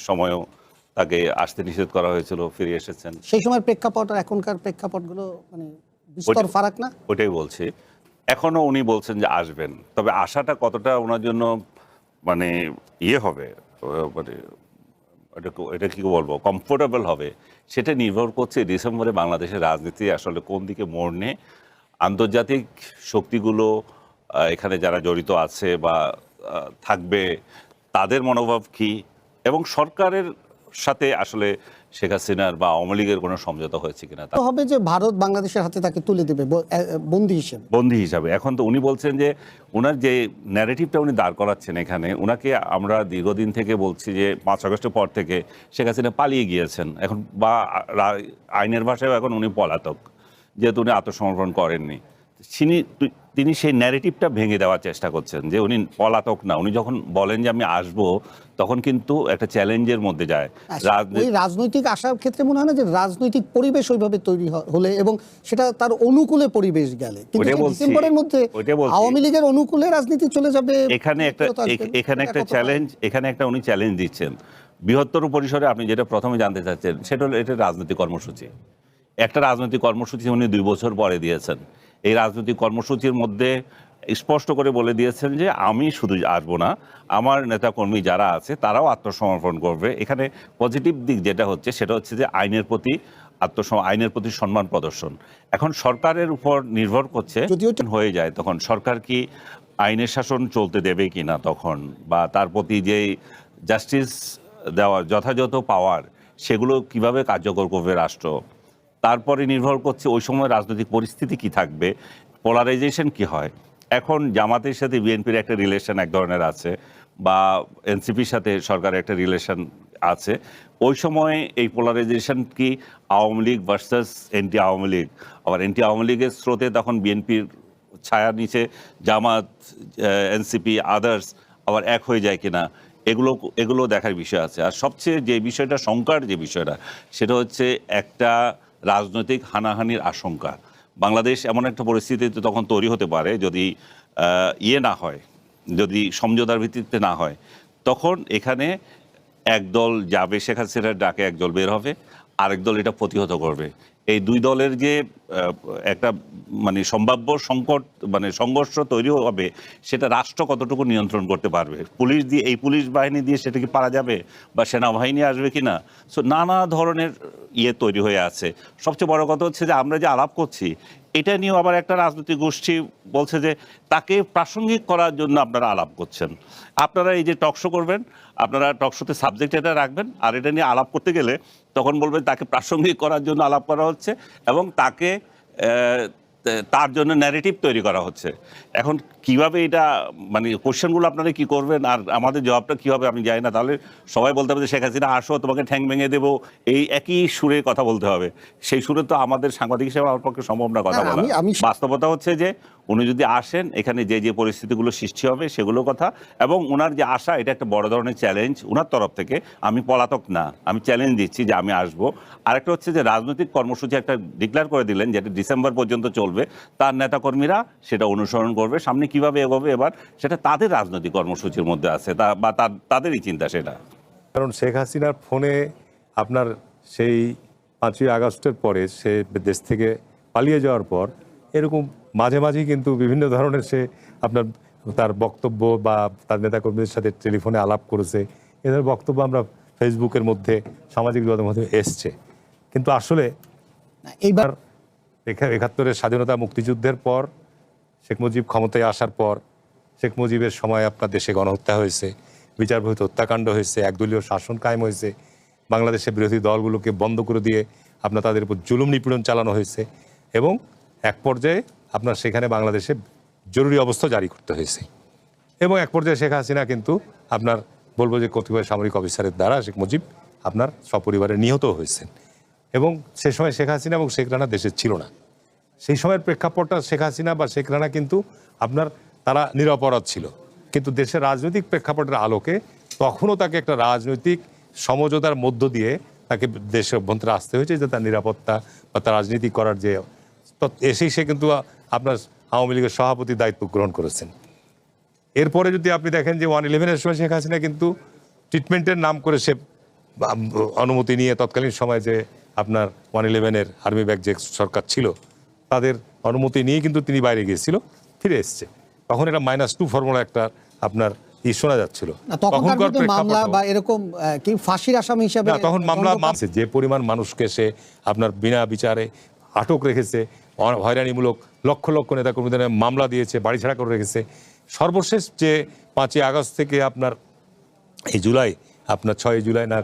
সময়ও তাকে আসতে নিষেধ করা হয়েছিল, ফিরে এসেছেন। সেই সময় প্রেক্ষাপট আর এখনকার প্রেক্ষাপটগুলো মানে বিস্তর ফারাক না? ওটাই বলছি। এখনো উনি বলছেন যে আসবেন, তবে আসাটা কতটা ওনার জন্য মানে হবে, মানে এটা কি বলবো, কমফোর্টেবল হবে, সেটা নির্ভর করছে ডিসেম্বরে বাংলাদেশের রাজনীতি আসলে কোন দিকে মোড় নেয়। আন্তর্জাতিক শক্তিগুলো এখানে যারা জড়িত আছে বা থাকবে, তাদের মনোভাব কি, এবং সরকারের সাথে আসলে শেখ হাসিনার বা আওয়ামী লীগের কোনো সমঝোতা হয়েছে কিনা। হবে যে ভারত বাংলাদেশের হাতে তাকে তুলে দেবে বন্দী হিসেবে। এখন তো উনি বলছেন যে ওনার যে ন্যারেটিভটা উনি দাঁড় করাচ্ছেন এখানে, ওনাকে আমরা দীর্ঘদিন থেকে বলছি যে 5 আগস্টের পর থেকে শেখ হাসিনা পালিয়ে গিয়েছেন, এখন বা আইনের ভাষায় এখন উনি পলাতক, যেহেতু উনি আত্মসমর্পণ করেননি। তিনি সেই ন্যারেটিভটা ভেঙে দেওয়ার চেষ্টা করছেন যে উনি পলাতক না। উনি যখন বলেন যে আমি আসবো, তখন কিন্তু একটা চ্যালেঞ্জের মধ্যে যায়। রাজনৈতিক আসার ক্ষেত্রে মনে হয় না যে রাজনৈতিক পরিবেশ ওইভাবে তৈরি হলে এবং সেটা তার অনুকূলে পরিবেশ গেলে, কিন্তু ডিসেম্বরের মধ্যে আওয়ামী লীগের অনুকূলে রাজনীতি চলে যাবে। এখানে একটা উনি চ্যালেঞ্জ দিচ্ছেন বৃহত্তর পরিসরে। আপনি যেটা প্রথমে জানতে চাচ্ছেন সেটা হলো এটা রাজনৈতিক কর্মসূচি। একটা রাজনৈতিক কর্মসূচি উনি 2 বছর পরে দিয়েছেন। এই রাজনৈতিক কর্মসূচির মধ্যে স্পষ্ট করে বলে দিয়েছেন যে আমি শুধু আসবো না, আমার নেতাকর্মী যারা আছে তারাও আত্মসমর্পণ করবে। এখানে পজিটিভ দিক যেটা হচ্ছে সেটা হচ্ছে যে আইনের প্রতি সম্মান প্রদর্শন। এখন সরকারের উপর নির্ভর করছে, হয়ে যায় তখন সরকার কি আইনের শাসন চলতে দেবে কিনা তখন, বা তার প্রতি যে জাস্টিস দেওয়ার যথাযথ পাওয়ার, সেগুলো কিভাবে কার্যকর করবে রাষ্ট্র। তারপরে নির্ভর করছে ওই সময় রাজনৈতিক পরিস্থিতি কি থাকবে, পোলারাইজেশন কি হয়। এখন জামাতের সাথে বিএনপির একটা রিলেশন এক ধরনের আছে, বা এনসিপির সাথে সরকারের একটা রিলেশন আছে। ওই সময় এই পোলারাইজেশন কি আওয়ামী লীগ ভার্সাস এন্টি আওয়ামী লীগ, আবার এন্টি আওয়ামী লীগের স্রোতে তখন বিএনপির ছায়ার নিচে জামাত, এনসিপি, আদার্স আবার এক হয়ে যায় কিনা, এগুলো দেখার বিষয় আছে। আর সবচেয়ে যে বিষয়টা, শঙ্কার যে বিষয়টা, সেটা হচ্ছে একটা রাজনৈতিক হানাহানির আশঙ্কা। বাংলাদেশ এমন একটা পরিস্থিতিতে তখন তৈরি হতে পারে যদি না হয়, যদি সমঝোতার ভিত্তিতে না হয়, তখন এখানে একদল যাবে শেখ হাসিনার ডাকে, একদল বের হবে, আরেক দল এটা প্রতিহত করবে। এই দুই দলের যে একটা মানে সম্ভাব্য সংঘর্ষ তৈরি হবে, সেটা রাষ্ট্র কতটুকু নিয়ন্ত্রণ করতে পারবে। পুলিশ বাহিনী দিয়ে সেটা কি পারা যাবে, বা সেনাবাহিনী আসবে কিনা। সো নানা ধরনের তৈরি হয়ে আছে। সবচেয়ে বড় কথা হচ্ছে যে আমরা যে আলাপ করছি, এটা নিয়েও আবার একটা রাজনৈতিক গোষ্ঠী বলছে যে তাকে প্রাসঙ্গিক করার জন্য আপনারা আলাপ করছেন। আপনারা এই যে টকশো করবেন, আপনারা টকশোতে সাবজেক্ট এটা রাখবেন, আর এটা নিয়ে আলাপ করতে গেলে তখন বলবেন তাকে প্রাসঙ্গিক করার জন্য আলাপ করা হচ্ছে, এবং তাকে তার জন্য ন্যারেটিভ তৈরি করা হচ্ছে। এখন কিভাবে এটা মানে কোশ্চেনগুলো আপনারা কি করবেন আর আমাদের জবাবটা কি হবে আমি জানি না। তাহলে সবাই বলতে হবে যে শেখ হাসিনা আসো, তোমাকে ঠ্যাং ভেঙে দেবো, এই একই সুরে কথা বলতে হবে। সেই সুরে তো আমাদের সাংবাদিক হিসেবে আমার পক্ষে সম্ভব না কথা বলা। বাস্তবতা হচ্ছে যে উনি যদি আসেন, এখানে যে যে পরিস্থিতিগুলো সৃষ্টি হবে সেগুলো কথা, এবং ওনার যে আশা, এটা একটা বড় ধরনের চ্যালেঞ্জ ওনার তরফ থেকে। আমি পলাতক না, আমি চ্যালেঞ্জ দিচ্ছি যে আমি আসবো। আরেকটা হচ্ছে যে রাজনৈতিক কর্মসূচি একটা ডিক্লেয়ার করে দিলেন, যেটা ডিসেম্বর পর্যন্ত চলবে। তার নেতাকর্মীরা সেটা অনুসরণ করবে, সামনে কিভাবে এগোবে এবার সেটা তাদের রাজনৈতিক কর্মসূচির মধ্যে আছে, বা তাদেরই চিন্তা সেটা। কারণ শেখ হাসিনার ফোনে আপনার সেই 5ই আগস্টের পরে সে দেশ থেকে পালিয়ে যাওয়ার পর এরকম মাঝে মাঝেই কিন্তু বিভিন্ন ধরনের সে আপনার তার বক্তব্য বা তার নেতাকর্মীদের সাথে টেলিফোনে আলাপ করেছে। এদের বক্তব্য আমরা ফেসবুকের মধ্যে, সামাজিক যোগাযোগের মধ্যে এসছে। কিন্তু আসলে এইবার 71-এর স্বাধীনতা মুক্তিযুদ্ধের পর, শেখ মুজিব ক্ষমতায় আসার পর, শেখ মুজিবের সময় আপনার দেশে গণহত্যা হয়েছে, বিচার বহির্ভূত হত্যাকাণ্ড হয়েছে, একদলীয় শাসন কায়েম হয়েছে, বাংলাদেশের বিরোধী দলগুলোকে বন্ধ করে দিয়ে আপনার তাদের উপর জুলুম নিপীড়ন চালানো হয়েছে, এবং এক পর্যায়ে আপনার সেখানে বাংলাদেশে জরুরি অবস্থা জারি করতে হয়েছে। এবং এক পর্যায়ে শেখ হাসিনা কিন্তু আপনার বলবো যে কতিপয় সামরিক অফিসারের দ্বারা শেখ মুজিব আপনার সপরিবারে নিহত হয়েছেন। এবং সে সময় শেখ হাসিনা এবং শেখ রানা দেশে ছিল না। সেই সময়ের প্রেক্ষাপটটা শেখ হাসিনা বা শেখ রানা কিন্তু আপনার তারা নিরপরাধ ছিল, কিন্তু দেশের রাজনৈতিক প্রেক্ষাপটের আলোকে তখনও তাকে একটা রাজনৈতিক সমঝোতার মধ্য দিয়ে তাকে দেশের অভ্যন্তরে আসতে হয়েছে, যে তার নিরাপত্তা বা তার রাজনীতি করার যে এসেই সে কিন্তু আপনার আওয়ামী লীগের সভাপতির দায়িত্ব গ্রহণ করেছেন। এরপরে যদি আপনি দেখেন যে 1/11-এর সময় শেখ হাসিনা কিন্তু ট্রিটমেন্টের নাম করে সে অনুমতি নিয়ে তৎকালীন সময় যে আপনার 111-এর আর্মি ব্যাগ যে সরকার ছিল তাদের অনুমতি নিয়ে কিন্তু তিনি বাইরে গিয়েছিল, ফিরে এসছে। তখন এটা -2 ফর্মুলা একটা আপনার শোনা যাচ্ছিল। তখনকার বিরুদ্ধে মামলা বা এরকম কি ফাঁসির আসামি হিসাবে তখন মামলা যে পরিমাণ মানুষকে সে আপনার বিনা বিচারে আটক রেখেছে, হয়রানিমূলক লক্ষ লক্ষ নেতাকর্মীদের মামলা দিয়েছে, বাড়ি ছাড়া করে রেখেছে। সর্বশেষ যে 5ই আগস্ট থেকে আপনার এই জুলাই, আপনার 6ই জুলাই না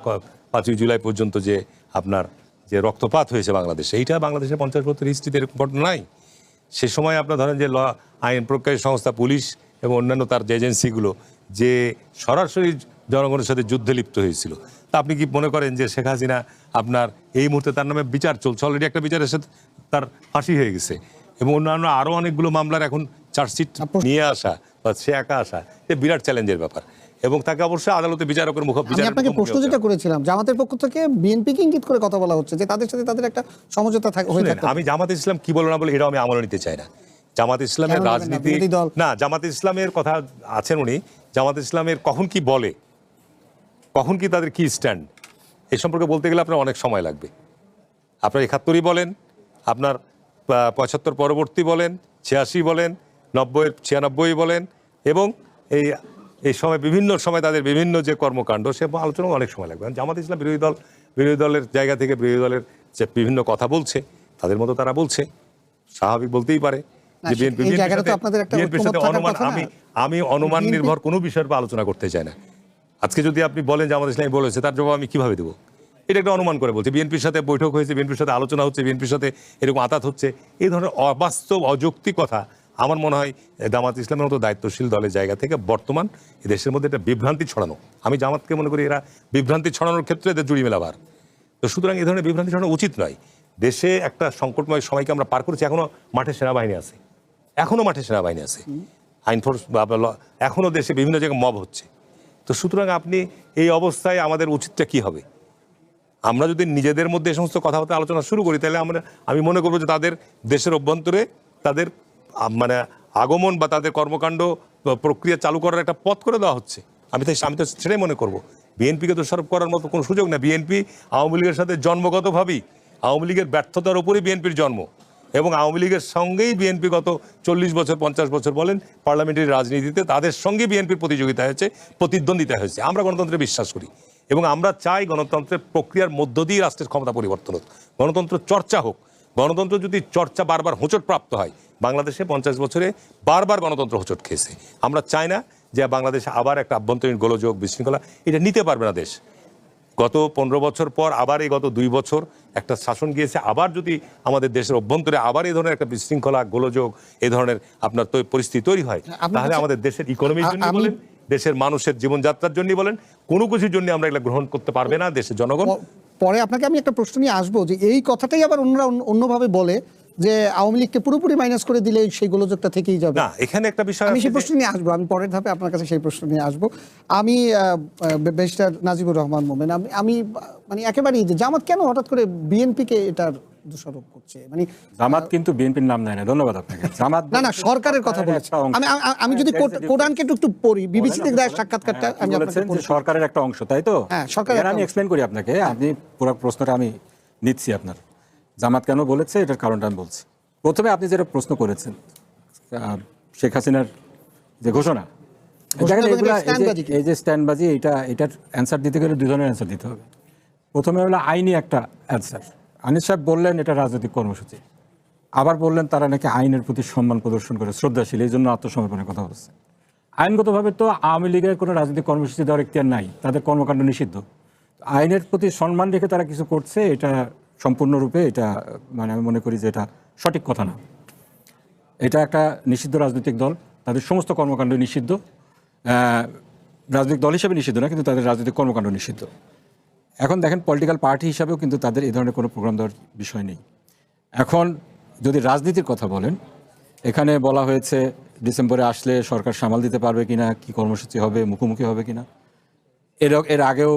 5ই জুলাই পর্যন্ত যে আপনার যে রক্তপাত হয়েছে বাংলাদেশে, এইটা বাংলাদেশের 50 বছর হিস্ট্রিতে এরকম ঘটনা নাই। সে সময় আপনার ধরেন যে আইন প্রয়োগকারী সংস্থা পুলিশ এবং অন্যান্য তার যে এজেন্সিগুলো যে সরাসরি জনগণের সাথে যুদ্ধে লিপ্ত হয়েছিল। তা আপনি কি মনে করেন যে শেখ হাসিনা আপনার এই মুহূর্তে তার নামে বিচার চলছে, অলরেডি একটা বিচারের সাথে তার ফাঁসি হয়ে গেছে, এবং অন্যান্য আরও অনেকগুলো মামলার এখন চার্জশিট নিয়ে আসা বা সে একা আসা, এ বিরাট চ্যালেঞ্জের ব্যাপার। এবং তাকে অবশ্যই আদালতে বিচারকের আমি আপনাকে প্রশ্ন যেটা করেছিলাম, জামাতের পক্ষ থেকে বিএনপিকে ইঙ্গিত করে কথা বলা হচ্ছে যে তাদের সাথে তাদের একটা সমঝোতা হয়ে থাকে। আমি জামাত ইসলাম কি বলো না বলে এটা আমি আমলে নিতে চাই না। জামাত ইসলামের রাজনীতি না, জামাত ইসলামের কথা আছেন উনি, জামাত ইসলামের কখন কি বলে, কখন কি তাদের কি স্ট্যান্ড, এই সম্পর্কে বলতে গেলে আপনার অনেক সময় লাগবে। আপনার 71 বলেন, আপনার 75 পরবর্তী বলেন, 86 বলেন, 90 96 বলেন, এবং এই সময় বিভিন্ন সময় তাদের বিভিন্ন যে কর্মকাণ্ড সে আলোচনা অনেক সময় লাগবে। জামাত ইসলাম বিরোধী দলের জায়গা থেকে বিরোধী দলের যে বিভিন্ন কথা বলছে, তাদের মতো তারা বলছে, স্বাভাবিক বলতেই পারে। আমি অনুমান নির্ভর কোনো বিষয়ের উপর আলোচনা করতে চাই না। আজকে যদি আপনি বলেন যে আমাদের ইসলাম বলেছে, তার জবাব আমি কিভাবে দেবো? এটা একটা অনুমান করে বলছে। বিএনপির সাথে বৈঠক হয়েছে, বিএনপির সাথে আলোচনা হচ্ছে, বিএনপির সাথে এরকম আতাত হচ্ছে, এই ধরনের অবাস্তব অযৌক্তিক কথা আমার মনে হয় জামাত ইসলামের মতো দায়িত্বশীল দলের জায়গা থেকে বর্তমান দেশের মধ্যে একটা বিভ্রান্তি ছড়ানো, আমি জামাতকে মনে করি এরা বিভ্রান্তি ছড়ানোর ক্ষেত্রে এদের জুড়ি মেলাবার। তো সুতরাং এই ধরনের বিভ্রান্তি ছড়ানো উচিত নয়। দেশে একটা সংকটময় সময়কে আমরা পার করেছি, এখনো মাঠে সেনাবাহিনী আছে, আইন ফোর্স এখনো দেশে বিভিন্ন জায়গায় মব হচ্ছে। তো সুতরাং আপনি এই অবস্থায় আমাদের উচিতটা কি হবে? আমরা যদি নিজেদের মধ্যে এই সমস্ত কথাবার্তা আলোচনা শুরু করি, তাহলে আমি মনে করবো যে তাদের দেশের অভ্যন্তরে তাদের মানে আগমন বা তাদের কর্মকাণ্ড প্রক্রিয়া চালু করার একটা পথ করে দেওয়া হচ্ছে। আমি তো সেটাই মনে করবো। বিএনপিকে দোষারোপ করার মতো কোনো সুযোগ না। বিএনপি আওয়ামী লীগের সাথে জন্মগতভাবেই, আওয়ামী লীগের ব্যর্থতার উপরই বিএনপির জন্ম, এবং আওয়ামী লীগের সঙ্গেই বিএনপি গত 40 বছর 50 বছর বলেন পার্লামেন্টারি রাজনীতিতে তাদের সঙ্গে বিএনপির প্রতিযোগিতা হয়েছে, প্রতিদ্বন্দ্বিতা হয়েছে। আমরা গণতন্ত্রে বিশ্বাস করি এবং আমরা চাই গণতন্ত্রের প্রক্রিয়ার মধ্য দিয়ে রাষ্ট্রের ক্ষমতা পরিবর্তন হোক, গণতন্ত্র চর্চা হোক। গণতন্ত্র যদি চর্চা বারবার হোঁচট প্রাপ্ত হয়, বাংলাদেশে 50 বছরে বারবার গণতন্ত্র হোঁচট খেয়েছে। আমরা চাই না যে বাংলাদেশে আবার একটা আভ্যন্তরীণ গোলযোগ বিশৃঙ্খলা, এটা নিতে পারবে না দেশ। গত 15 বছর পর আবার এই গত 2 বছর একটা শাসন গিয়েছে, আবার যদি আমাদের দেশের অভ্যন্তরে আবার এই ধরনের একটা বিশৃঙ্খলা, গোলযোগ, এই ধরনের আপনার পরিস্থিতি তৈরি হয়, তাহলে আমাদের দেশের ইকোনমির জন্য বলেন, দেশের মানুষের জীবনযাত্রার জন্য বলেন, কোনো কিছুর জন্য আমরা এগুলো গ্রহণ করতে পারবে না দেশের জনগণ। পরে আপনাকে আমি একটা প্রশ্ন নিয়ে আসবো যে এই কথাটাই আবার অন্যরা অন্যভাবে বলে যে আওয়ামী লীগকে পুরোপুরি মাইনাস করে দিলে সেই গোলযোগটা থেকেই যাবে। না, এখানে একটা বিষয় আমি সেই প্রশ্ন নিয়ে আসবো, আমি পরের ধাপে আপনার কাছে সেই প্রশ্ন নিয়ে আসবো। আমি ব্যারিস্টার নাজিবুর রহমান মোমেন, আমি মানে একেবারেই যে জামাত কেন হঠাৎ করে বিএনপিকে এটার দোষারোপ করছে? মানে জামাত কিন্তু বিএনপির নাম নেয় না। ধন্যবাদ আপনাকে। জামাত না সরকারের কথা বলেছে। আমি যদি কোরআনকে একটু পড়ি, বিবিসি থেকে দেয় সাক্ষাৎকারটা, আমি বলেছেন যে সরকারের একটা অংশ, তাই তো? হ্যাঁ, সরকারের। আমি এক্সপ্লেইন করি আপনাকে, আপনি পুরো প্রশ্নটা আমি নিচ্ছি আপনার। জামাত কেন বলেছে এটার কারণটা আমি বলছি। প্রথমে আপনি যেটা প্রশ্ন করেছেন শেখ হাসিনার যে ঘোষণা, এই যে স্ট্যান্ডবাজি, এটার অ্যান্সার দিতে গেলে 2 ধরনের অ্যান্সার দিতে হবে। প্রথমে হলো আইনি একটা অ্যান্সার। আনিস সাহেব বললেন এটা রাজনৈতিক কর্মসূচি, আবার বললেন তারা নাকি আইনের প্রতি সম্মান প্রদর্শন করে, শ্রদ্ধাশীল, এই জন্য আত্মসমর্পণের কথা বলছে। আইনগতভাবে তো আওয়ামী লীগের কোনো রাজনৈতিক কর্মসূচি দেওয়ার এখতিয়ার নাই, তাদের কর্মকাণ্ড নিষিদ্ধ। আইনের প্রতি সম্মান রেখে তারা কিছু করছে, এটা সম্পূর্ণরূপে এটা মানে আমি মনে করি যে এটা সঠিক কথা না। এটা একটা নিষিদ্ধ রাজনৈতিক দল, তাদের সমস্ত কর্মকাণ্ড নিষিদ্ধ। রাজনৈতিক দল হিসেবে নিষিদ্ধ না, কিন্তু তাদের রাজনৈতিক কর্মকাণ্ড নিষিদ্ধ। এখন দেখেন, পলিটিক্যাল পার্টি হিসাবেও কিন্তু তাদের এই ধরনের কোনো প্রোগ্রাম দেওয়ার বিষয় নেই। এখন যদি রাজনীতির কথা বলেন, এখানে বলা হয়েছে ডিসেম্বরে আসলে সরকার সামাল দিতে পারবে কিনা, কি কর্মসূচি হবে, মুখোমুখি হবে কিনা। এর আগেও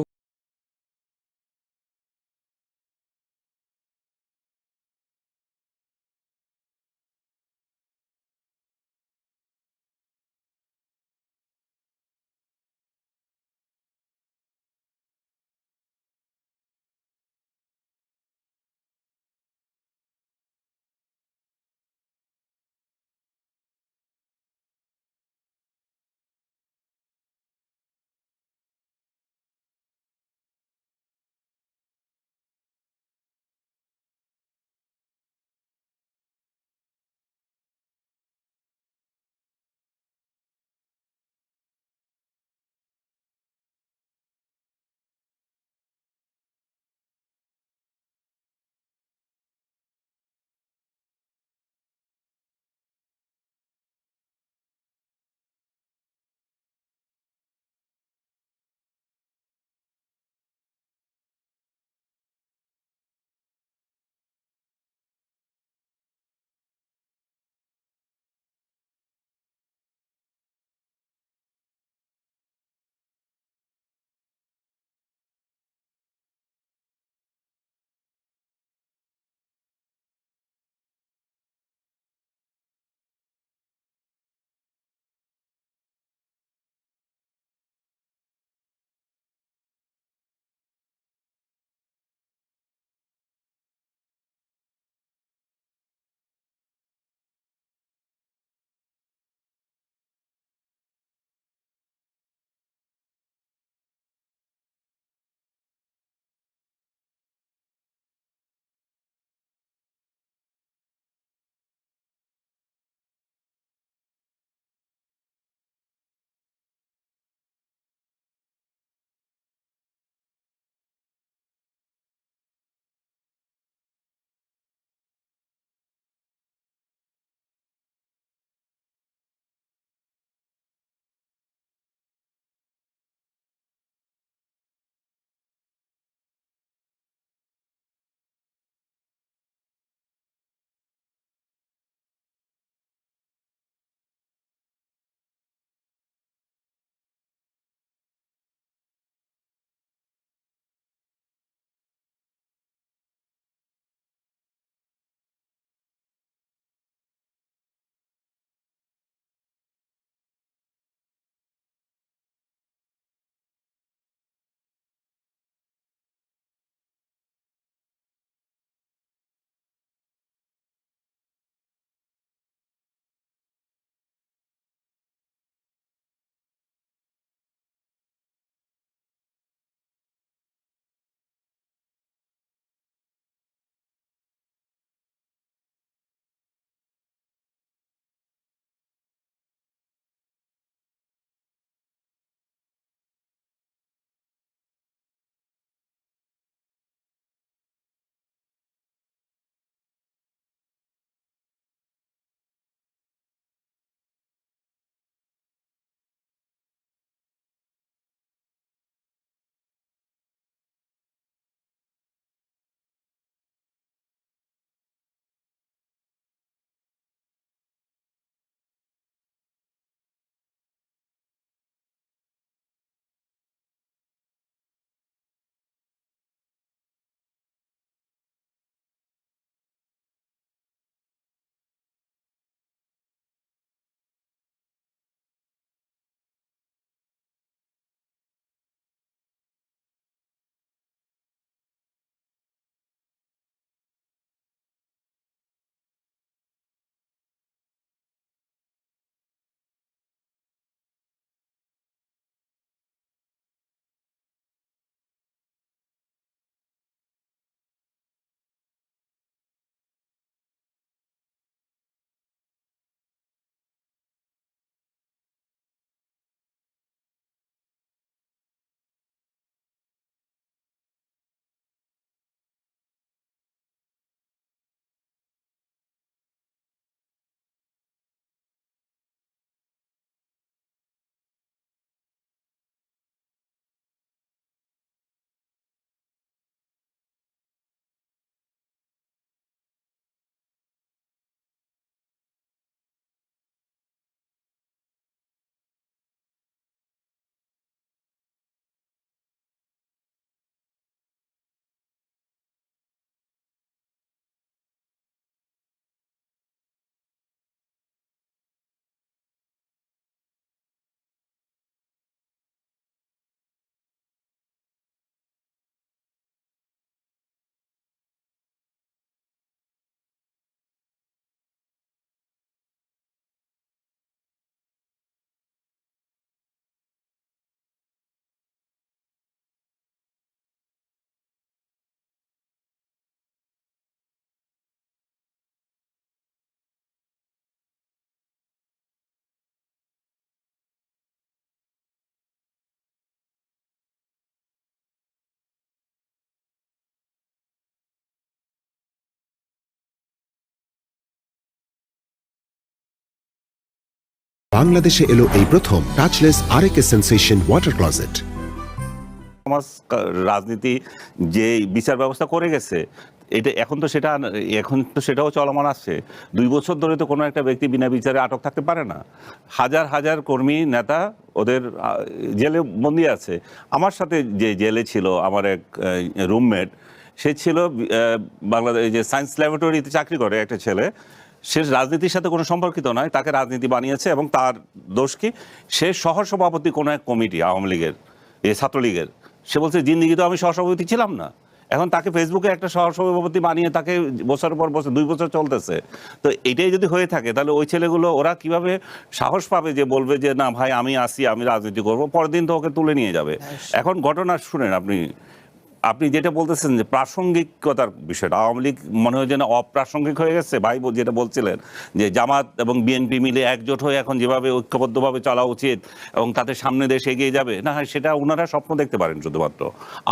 বাংলাদেশে এলো এই প্রথম টাচলেস আরএকে সেন্সেশন ওয়াটার ক্লোজেট। সমাজ রাজনীতি যে বিচার ব্যবস্থা করে গেছে, এটা এখন তো সেটাও চলমান আছে। 2 বছর ধরে তো কোনো একটা ব্যক্তি বিনা বিচারে আটক থাকতে পারে না। হাজার হাজার কর্মী নেতা ওদের জেলে বন্দি আছে। আমার সাথে যে জেলে ছিল আমার এক রুমমেট, সে ছিল বাংলাদেশ যে সায়েন্স ল্যাবরেটরিতে চাকরি করে একটা ছেলে। সে রাজনীতির সাথে কোনো সম্পর্কিত নয়, তাকে রাজনীতি বানিয়েছে এবং তার দোষ কি, সে সহসভাপতি কোনো এক কমিটি আওয়ামী লীগের, ছাত্রলীগের। সে বলছে জিন্দিগি তো আমি সহসভাপতি ছিলাম না। এখন তাকে ফেসবুকে একটা সহসভাপতি বানিয়ে তাকে বছরের পর বছর 2 বছর চলতেছে। তো এটাই যদি হয়ে থাকে তাহলে ওই ছেলেগুলো ওরা কিভাবে সাহস পাবে যে বলবে যে না ভাই আমি আসি, আমি রাজনীতি করবো, পরের দিন তো ওকে তুলে নিয়ে যাবে। এখন ঘটনা শুনেন, আপনি যেটা বলতেছেন যে প্রাসঙ্গিকতার বিষয়টা, আওয়ামী লীগ মনে হয় যেন অপ্রাসঙ্গিক হয়ে গেছে। ভাই যেটা বলছিলেন যে জামাত এবং বিএনপি মিলে একজোট হয়ে এখন যেভাবে ঐক্যবদ্ধভাবে চলা উচিত এবং তাদের সামনে দেশ এগিয়ে যাবে, না হয় সেটা ওনারা স্বপ্ন দেখতে পারেন শুধুমাত্র।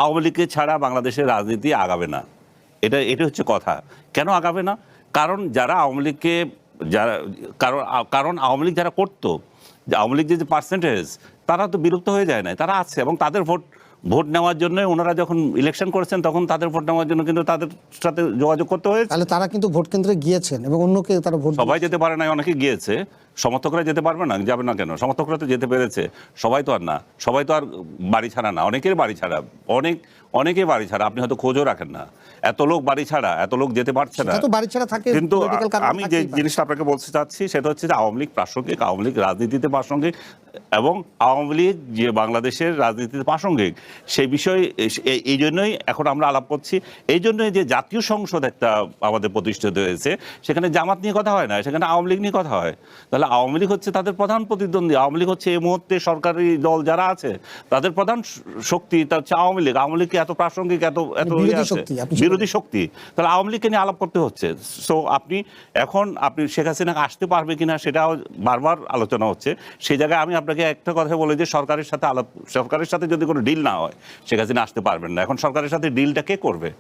আওয়ামী লীগকে ছাড়া বাংলাদেশের রাজনীতি আগাবে না, এটা হচ্ছে কথা। কেন আগাবে না? কারণ যারা আওয়ামী লীগকে কারণ আওয়ামী লীগ যারা করতো, আওয়ামী লীগ যে পার্সেন্টেজ, তারা তো বিলুপ্ত হয়ে যায় না, তারা আছে এবং তাদের ভোট নেওয়ার জন্য ওনারা যখন ইলেকশন করেছেন তখন তাদের ভোট নেওয়ার জন্য কিন্তু তাদের সাথে যোগাযোগ করতে হয়েছে। তাহলে তারা কিন্তু ভোট কেন্দ্রে গিয়েছেন এবং অন্যকে তারা ভোট সবাই যেতে পারে না, অনেকে গিয়েছে। সমর্থকরা যেতে পারবে না, যাবে না কেন? সমর্থকরা তো যেতে পেরেছে, সবাই তো আর না, সবাই তো আর বাড়ি ছাড়া না, অনেকের বাড়ি ছাড়া, অনেকে বাড়ি ছাড়া। আপনি হয়তো খোঁজও রাখেন না, এত লোক বাড়ি ছাড়া, এত লোক যেতে পারছে না, বাড়ি ছাড়া থাকে। কিন্তু আমি যে জিনিসটা আপনাকে বলতে চাচ্ছি সেটা হচ্ছে যে আওয়ামী লীগ প্রাসঙ্গিক, আওয়ামী লীগ রাজনীতিতে প্রাসঙ্গিক এবং আওয়ামী লীগ যে বাংলাদেশের রাজনীতিতে প্রাসঙ্গিক সেই বিষয়ে এই জন্যই এখন আমরা আলাপ করছি। এই জন্যই যে জাতীয় সংসদ একটা আমাদের প্রতিষ্ঠিত হয়েছে, সেখানে জামাত নিয়ে কথা হয় না, সেখানে আওয়ামী লীগ নিয়ে কথা হয়। তাহলে আওয়ামী লীগ হচ্ছে তাদের প্রধান প্রতিদ্বন্দ্বী। আওয়ামী লীগ হচ্ছে এই মুহূর্তে সরকারি দল যারা আছে তাদের প্রধান শক্তি, তা হচ্ছে আওয়ামী লীগ। আওয়ামী লীগকে এত প্রাসঙ্গিক, এত বিরোধী শক্তি, তাহলে আওয়ামী লীগকে নিয়ে আলাপ করতে হচ্ছে। সো আপনি শেখ হাসিনাকে আসতে পারবে কিনা সেটাও বারবার আলোচনা হচ্ছে। সেই জায়গায় আমি আপনাকে একটা কথা বলি যে সরকারের সাথে যদি কোনো ডিল না হয় শেখ হাসিনা আসতে পারবেন না। এখন সরকারের সাথে ডিলটা কে করবে?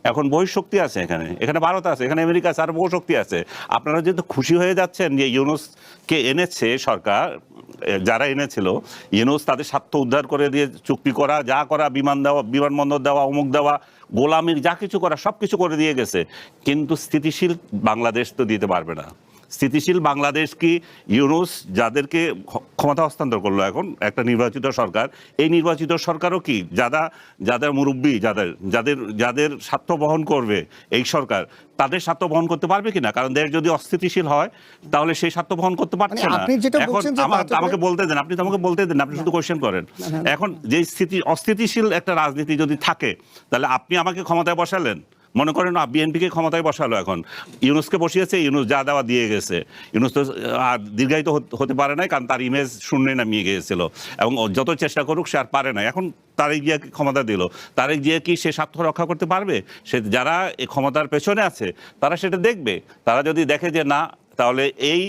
এখন বহিঃশক্তি আছে, এখানে ভারত আছে, এখানে আমেরিকা আছে, আর বহু শক্তি আছে। আপনারা যেহেতু খুশি হয়ে যাচ্ছেন যে ইউনূসকে এনেছে সরকার, যারা এনেছিল ইউনূস তাদের স্বার্থ উদ্ধার করে দিয়ে চুক্তি করা, যা করা, বিমানবন্দর দেওয়া, অমুক দেওয়া, গোলামির যা কিছু করা সব কিছু করে দিয়ে গেছে, কিন্তু স্থিতিশীল বাংলাদেশ তো দিতে পারবে না। স্থিতিশীল বাংলাদেশ কি ইউনূস যাদেরকে ক্ষমতা হস্তান্তর করলো এখন একটা নির্বাচিত সরকার, এই নির্বাচিত সরকারও কি যাদের মুরব্বী, যাদের স্বার্থ বহন করবে এই সরকার, তাদের স্বার্থ বহন করতে পারবে কিনা? কারণ দেশ যদি অস্থিতিশীল হয় তাহলে সেই স্বার্থ বহন করতে পারছে না। এখন আমাকে বলতে দেন, আপনি তো আমাকে বলতে দেন, আপনি শুধু কোয়েশ্চেন করেন। এখন যে অস্থিতিশীল একটা রাজনীতি যদি থাকে, তাহলে আপনি আমাকে ক্ষমতায় বসালেন, মনে করেন বিএনপিকে ক্ষমতায় বসালো, এখন ইউনূসকে বসিয়েছে, ইউনূস যা দেওয়া দিয়ে গেছে। ইউনূস তো আর দীর্ঘায়িত হতে পারে নাই, কারণ তার ইমেজ শূন্যে নামিয়ে গিয়েছিল এবং যত চেষ্টা করুক সে আর পারে না। এখন তারেক জিয়াকে ক্ষমতা দিল, তারেক জিয়া কি সে স্বার্থ রক্ষা করতে পারবে? সে যারা এই ক্ষমতার পেছনে আছে তারা সেটা দেখবে। তারা যদি দেখে যে না, তাহলে এই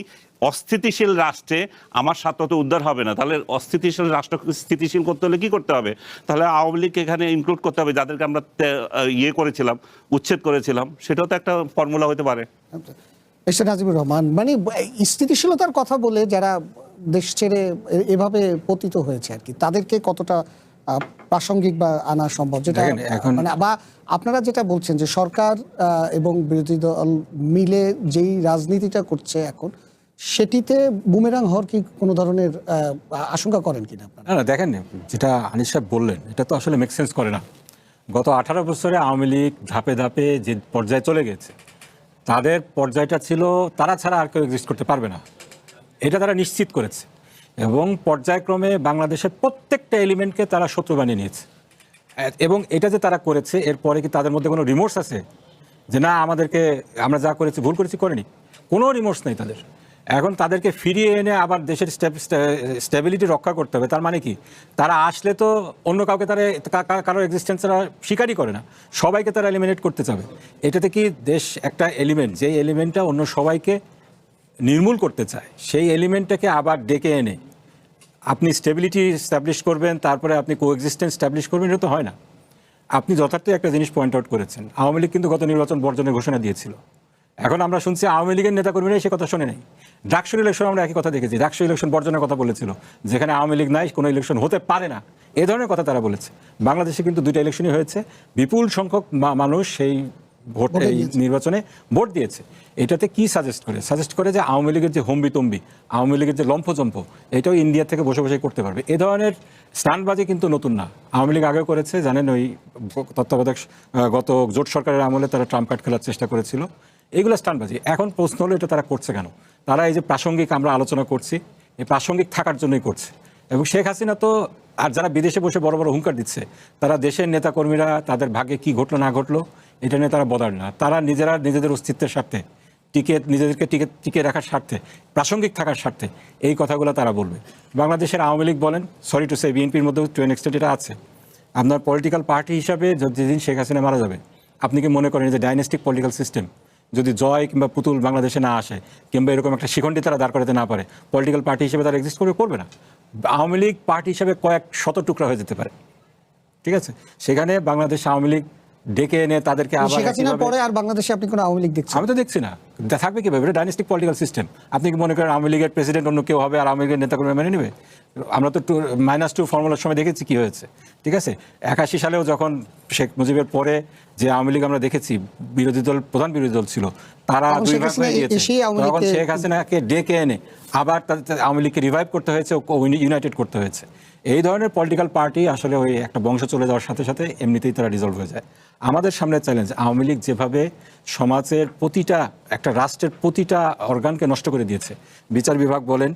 অস্থিতিশীল রাষ্ট্রে আমার স্বার্থ তো উদ্ধার হবে না, তাহলে অস্থিতিশীল রাষ্ট্রকে স্থিতিশীল করতে হলে কি করতে হবে? তাহলে আওয়ামী লীগকে এখানে ইনক্লুড করতে হবে, যাদেরকে আমরা উচ্ছেদ করেছিলাম। সেটাও তো একটা ফর্মুলা হতে পারে। এসে নাজিবুর রহমান, মানে স্থিতিশীলতার কথা বলে যারা দেশ ছেড়ে এভাবে পতিত হয়েছে আর কি, তাদেরকে কতটা প্রাসঙ্গিক বা আনা সম্ভব? যেটা মানে বা আপনারা যেটা বলছেন যে সরকার এবং বিরোধী দল মিলে যেই রাজনীতিটা করছে এখন, সেটিতে বুমেরাং হওয়ার কি কোনো ধরনের আশঙ্কা করেন কিনা আপনারা? না, দেখেন যেটা আনিস সাহেব বললেন এটা তো আসলে মেক সেন্স করে না। গত 18 বছরে আওয়ামী লীগ ধাপে ধাপে যে পর্যায়ে চলে গেছে, তাদের পর্যায়টা ছিল তারা ছাড়া আর কেউ এক্সিস্ট করতে পারবে না, এটা তারা নিশ্চিত করেছে। এবং পর্যায়ক্রমে বাংলাদেশের প্রত্যেকটা এলিমেন্টকে তারা শত্রু বানিয়ে নিয়েছে। এবং এটা যে তারা করেছে, এরপরে কি তাদের মধ্যে কোনো রিমোর্স আছে যে না আমরা যা করেছি ভুল করেছি? করেনি, কোনো রিমোর্স নেই তাদের। এখন তাদেরকে ফিরিয়ে এনে আবার দেশের স্টেবিলিটি রক্ষা করতে হবে। তার মানে কি, তারা আসলে তো অন্য কাউকে কারোর এক্সিস্টেন্স তারা স্বীকারই করে না, সবাইকে তারা এলিমিনেট করতে চাবে। এটাতে কি দেশ একটা এলিমেন্ট, যেই এলিমেন্টটা অন্য সবাইকে নির্মূল করতে চায়, সেই এলিমেন্টটাকে আবার ডেকে এনে আপনি স্টেবিলিটি স্ট্যাবলিশ করবেন, তারপরে আপনি কোএক্সিস্টেন্স স্ট্যাবলিশ করবেন, এটা তো হয় না। আপনি যথার্থ একটা জিনিস পয়েন্ট আউট করেছেন, আওয়ামী লীগ কিন্তু গত নির্বাচন বর্জনের ঘোষণা দিয়েছিল, এখন আমরা শুনছি আওয়ামী লীগের নেতাকর্মীরা সে কথা শোনে নাই। ডাকসুর ইলেকশন আমরা একই কথা দেখেছি, ডাকসু ইলেকশন বর্জনের কথা বলেছিল, যেখানে আওয়ামী লীগ নাই কোনো ইলেকশন হতে পারে না, এই ধরনের কথা তারা বলেছে। বাংলাদেশে কিন্তু দুইটা ইলেকশনই হয়েছে, বিপুল সংখ্যক মানুষ সেই ভোট এই নির্বাচনে ভোট দিয়েছে। এটাতে কি সাজেস্ট করে যে আওয়ামী লীগের যে হম্বিতম্বি, আওয়ামী লীগের যে লম্ফজম্প, এটাও ইন্ডিয়া থেকে বসে বসে করতে পারবে। এ ধরনের স্টান্টবাজি কিন্তু নতুন না, আওয়ামী লীগ আগেও করেছে। জানেন, ওই তত্ত্বাবধায়ক গত জোট সরকারের আমলে তারা ট্রাম্প কার্ড খেলার চেষ্টা করেছিল। এইগুলো স্টান্টবাজি। এখন প্রশ্ন হলো এটা তারা করছে কেন? তারা এই যে প্রাসঙ্গিক আমরা আলোচনা করছি, এই প্রাসঙ্গিক থাকার জন্যই করছে। এবং শেখ হাসিনা তো, আর যারা বিদেশে বসে বড় বড় হুঙ্কার দিচ্ছে, তারা দেশের নেতাকর্মীরা তাদের ভাগ্যে কি ঘটলো না ঘটলো এটা নিয়ে তারা বদার না। তারা নিজেরা নিজেদের অস্তিত্বের স্বার্থে নিজেদেরকে টিকে রাখার স্বার্থে, প্রাসঙ্গিক থাকার স্বার্থে এই কথাগুলো তারা বলবে। বাংলাদেশের আওয়ামী লীগ বলেন, সরি টু সে বিএনপির মধ্যেও টু এন এক্সটেন্ট এটা আছে। আপনার পলিটিক্যাল পার্টি হিসাবে যেদিন শেখ হাসিনা মারা যাবে, আপনি কি মনে করেন যে ডাইনেস্টিক পলিটিক্যাল সিস্টেম যদি জয় কিংবা পুতুল বাংলাদেশে না আসে, কিংবা এরকম একটা শিখণ্ডী তারা দাঁড় করাতে না পারে, পলিটিক্যাল পার্টি হিসেবে তারা এক্সিস্ট করবে না? আওয়ামী লীগ পার্টি হিসেবে কয়েক শত টুকরা হয়ে যেতে পারে, ঠিক আছে? সেখানে বাংলাদেশ আওয়ামী লীগ ডেকে এনে তাদেরকে আবার, শেখ হাসিনার পরে আর বাংলাদেশে আপনি কোনো আওয়ামী লীগ দেখছেন? আমি তো দেখছি না, থাকবে কিভাবে? এটা ডাইনেস্টিক পলিটিক্যাল সিস্টেম। আপনি কি মনে করেন আওয়ামী লীগের প্রেসিডেন্ট অন্য কেউ হবে আর আওয়ামী লীগের নেতাকর্মী মেনে নেবে? আমরা তো -2 ফর্মুলার সময় দেখেছি কি হয়েছে, ঠিক আছে? 81 সালেও যখন শেখ মুজিবের পরে যে আওয়ামী লীগ আমরা দেখেছি প্রধান বিরোধী দল ছিল, তারা দুই ভাগ হয়ে গিয়েছে। তখন শেখ হাসিনাকে ডেকে এনে আবার আওয়ামী লীগকে রিভাইভ করতে হয়েছে, ইউনাইটেড করতে হয়েছে। এই ধরনের পলিটিক্যাল পার্টি আসলে ওই একটা বংশ চলে যাওয়ার সাথে সাথে এমনিতেই তারা ডিজলভ হয়ে যায়। আমাদের সামনে চ্যালেঞ্জ, আওয়ামী লীগ যেভাবে সমাজের প্রতিটা, একটা রাষ্ট্রের প্রতিটা অর্গানকে নষ্ট করে দিয়েছে, বিচার বিভাগ বলেন,